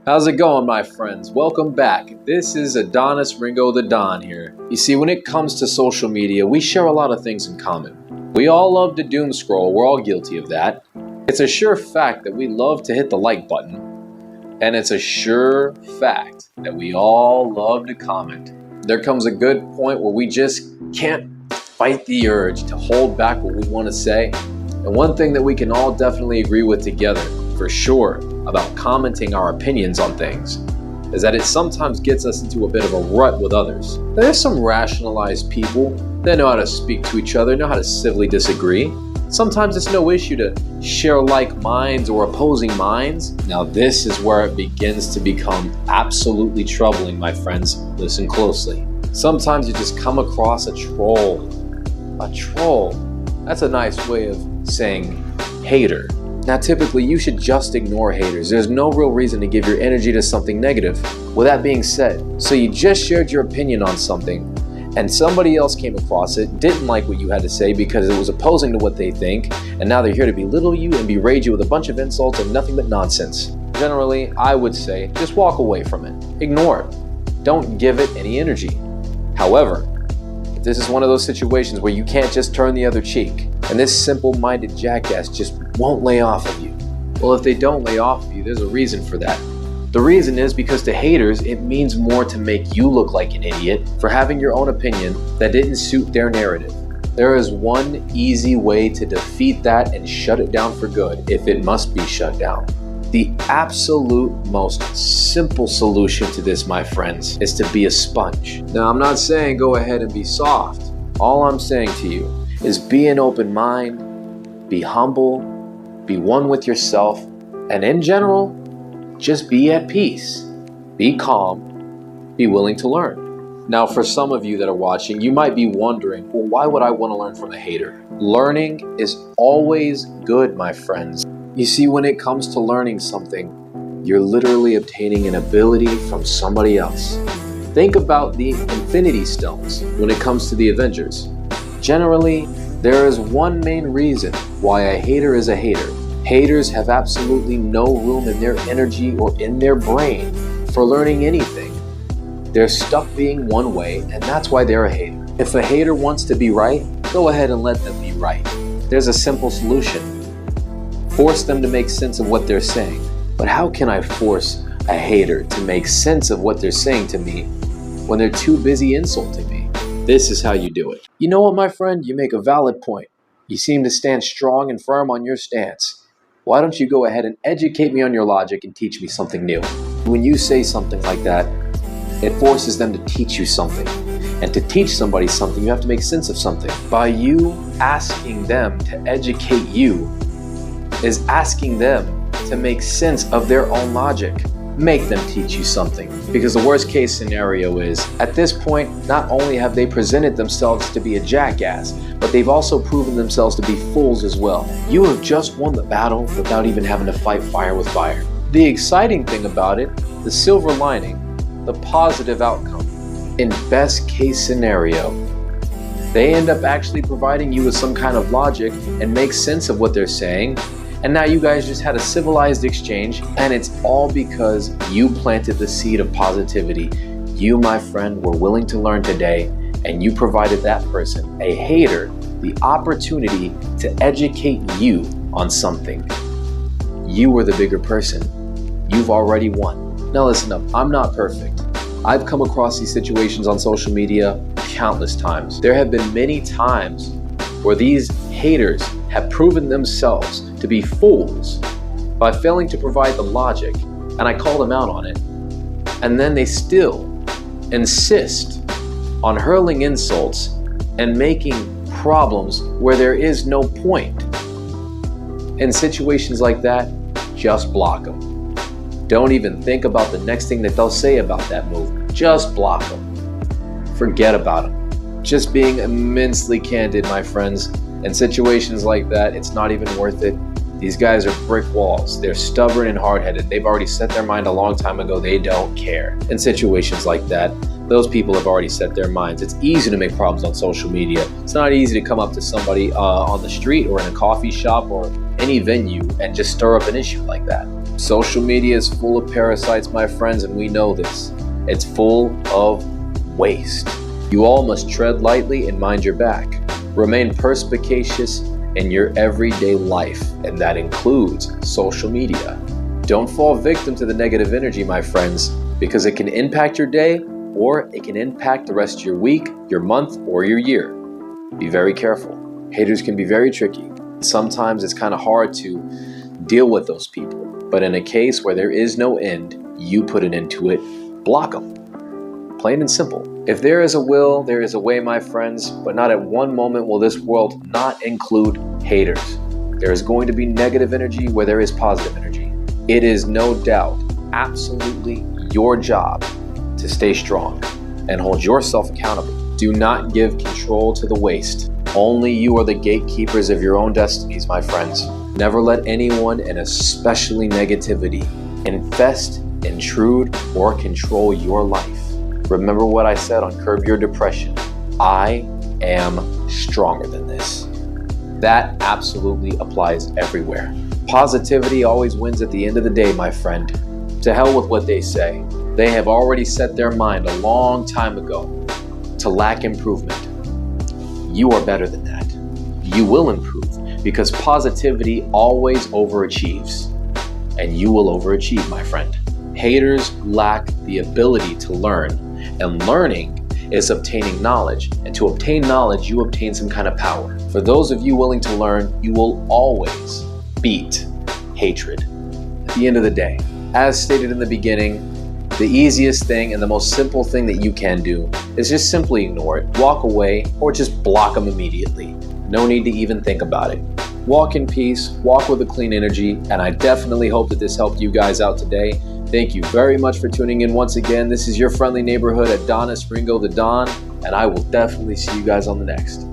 How's it going, my friends? Welcome back. This is Adonis Ringo the Don here. You see, when it comes to social media, we share a lot of things in common. We all love to doom scroll, we're all guilty of that. It's a sure fact that we love to hit the like button. And it's a sure fact that we all love to comment. There comes a good point where we just can't fight the urge to hold back what we want to say. And one thing that we can all definitely agree with together, for sure, about commenting our opinions on things, is that it sometimes gets us into a bit of a rut with others. There's some rationalized people that know how to speak to each other, know how to civilly disagree. Sometimes it's no issue to share like minds or opposing minds. Now this is where it begins to become absolutely troubling, my friends. Listen closely. Sometimes you just come across a troll. A troll. That's a nice way of saying hater. Now typically you should just ignore haters. There's no real reason to give your energy to something negative. With that being said, so you just shared your opinion on something and somebody else came across it, didn't like what you had to say because it was opposing to what they think, and now they're here to belittle you and berate you with a bunch of insults and nothing but nonsense. Generally, I would say just walk away from it. Ignore it. Don't give it any energy. However, if this is one of those situations where you can't just turn the other cheek, and this simple-minded jackass just won't lay off of you. Well, if they don't lay off of you, there's a reason for that. The reason is because to haters, it means more to make you look like an idiot for having your own opinion that didn't suit their narrative. There is one easy way to defeat that and shut it down for good, if it must be shut down. The absolute most simple solution to this, my friends, is to be a sponge. Now, I'm not saying go ahead and be soft. All I'm saying to you is be an open mind, be humble, be one with yourself, and in general, just be at peace. Be calm, be willing to learn. Now, for some of you that are watching, you might be wondering, well, why would I want to learn from a hater? Learning is always good, my friends. You see, when it comes to learning something, you're literally obtaining an ability from somebody else. Think about the Infinity Stones when it comes to the Avengers. Generally, there is one main reason why a hater is a hater. Haters have absolutely no room in their energy or in their brain for learning anything. They're stuck being one way, and that's why they're a hater. If a hater wants to be right, go ahead and let them be right. There's a simple solution. Force them to make sense of what they're saying. But how can I force a hater to make sense of what they're saying to me when they're too busy insulting me? This is how you do it. You know what, my friend? You make a valid point. You seem to stand strong and firm on your stance. Why don't you go ahead and educate me on your logic and teach me something new? When you say something like that, it forces them to teach you something. And to teach somebody something, you have to make sense of something. By you asking them to educate you is asking them to make sense of their own logic. Make them teach you something. Because the worst case scenario is, at this point, not only have they presented themselves to be a jackass, but they've also proven themselves to be fools as well. You have just won the battle without even having to fight fire with fire. The exciting thing about it, the silver lining, the positive outcome, in best case scenario, they end up actually providing you with some kind of logic and make sense of what they're saying. And now you guys just had a civilized exchange, and it's all because you planted the seed of positivity. You, my friend, were willing to learn today, and you provided that person, a hater, the opportunity to educate you on something. You were the bigger person. You've already won. Now listen up, I'm not perfect. I've come across these situations on social media countless times. There have been many times where these haters have proven themselves to be fools by failing to provide the logic, and I call them out on it. And then they still insist on hurling insults and making problems where there is no point. In situations like that, just block them. Don't even think about the next thing that they'll say about that move. Just block them. Forget about them. Just being immensely candid, my friends. In situations like that, it's not even worth it. These guys are brick walls. They're stubborn and hard-headed. They've already set their mind a long time ago. They don't care. In situations like that, those people have already set their minds. It's easy to make problems on social media. It's not easy to come up to somebody on the street or in a coffee shop or any venue and just stir up an issue like that. Social media is full of parasites, my friends, and we know this. It's full of waste. You all must tread lightly and mind your back. Remain perspicacious in your everyday life, and that includes social media. Don't fall victim to the negative energy, my friends, because it can impact your day or it can impact the rest of your week, your month, or your year. Be very careful. Haters can be very tricky. Sometimes it's kind of hard to deal with those people. But in a case where there is no end, you put an end to it. Block them. Plain and simple. If there is a will, there is a way, my friends, but not at one moment will this world not include haters. There is going to be negative energy where there is positive energy. It is no doubt absolutely your job to stay strong and hold yourself accountable. Do not give control to the waste. Only you are the gatekeepers of your own destinies, my friends. Never let anyone, and especially negativity, infest, intrude, or control your life. Remember what I said on Curb Your Depression. I am stronger than this. That absolutely applies everywhere. Positivity always wins at the end of the day, my friend. To hell with what they say. They have already set their mind a long time ago to lack improvement. You are better than that. You will improve because positivity always overachieves. And you will overachieve, my friend. Haters lack the ability to learn, and learning is obtaining knowledge. And to obtain knowledge, you obtain some kind of power. For those of you willing to learn, you will always beat hatred. At the end of the day, as stated in the beginning, the easiest thing and the most simple thing that you can do is just simply ignore it, walk away, or just block them immediately. No need to even think about it. Walk in peace, walk with a clean energy, and I definitely hope that this helped you guys out today. Thank you very much for tuning in once again. This is your friendly neighborhood Adonis Ringo the Don, and I will definitely see you guys on the next.